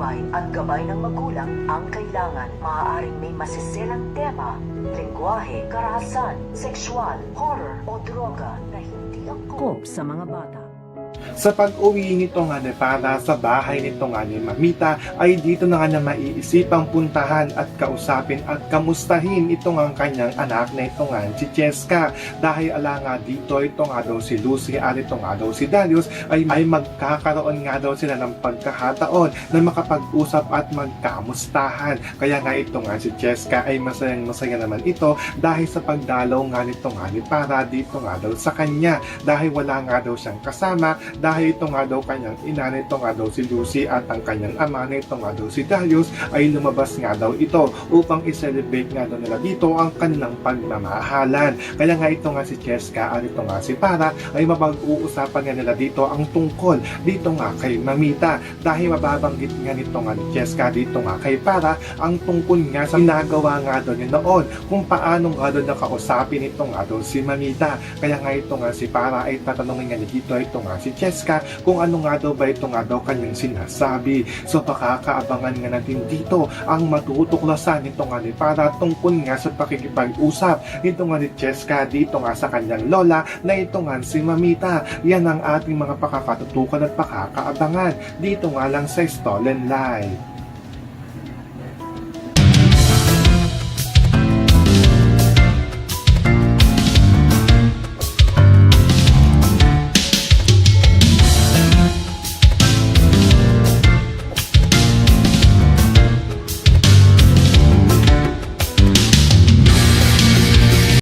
patnubay at gabay ng magulang ang kailangan. Maaaring may masiselang tema, lengguwahe, karahasan, sexual, horror o droga na hindi angkop sa mga bata. Sa pag-uwi nito nga ni para sa bahay nito nga ni Mamita ay dito na nga na maiisipang puntahan at kausapin at kamustahin ito nga ang kanyang anak na ito nga si Cheska, dahil ala nga dito ito nga daw si Lucy at ito nga daw si Darius ay magkakaroon nga daw sila ng pagkakataon na makapag-usap at magkamustahan. Kaya nga ito nga si Cheska ay masaya naman ito dahil sa pagdalaw nga nito nga ni para dito nga daw sa kanya, dahil wala nga daw siyang kasama, dahil ito nga daw kanyang ina nito nga daw si Lucy at ang kanyang ama nito nga daw si Darius ay lumabas nga daw ito upang i-celebrate nga daw nila dito ang kanilang pagmamahalan. Kaya nga ito nga si Cheska at ito nga si Para ay mapag-uusapan nga nila dito ang tungkol dito nga kay Mamita, dahil mababanggit nga nito nga ni Cheska dito nga kay Para ang tungkol nga sa ginagawa nga daw niya noon, kung paano nga daw nakausapin ito nga daw si Mamita. Kaya nga ito nga si Para ay tatanungin nga dito ito nga si Cheska kung ano nga daw ba ito nga daw kanyang sinasabi. So pakakaabangan nga natin dito ang matutuklasan nito nga ni Para tungkol nga sa pakikipag-usap nito nga ni Cheska dito nga sa kanyang lola na ito nga si Mamita. Yan ang ating mga pakakatutukan at pakakaabangan dito nga lang sa Stolen Live.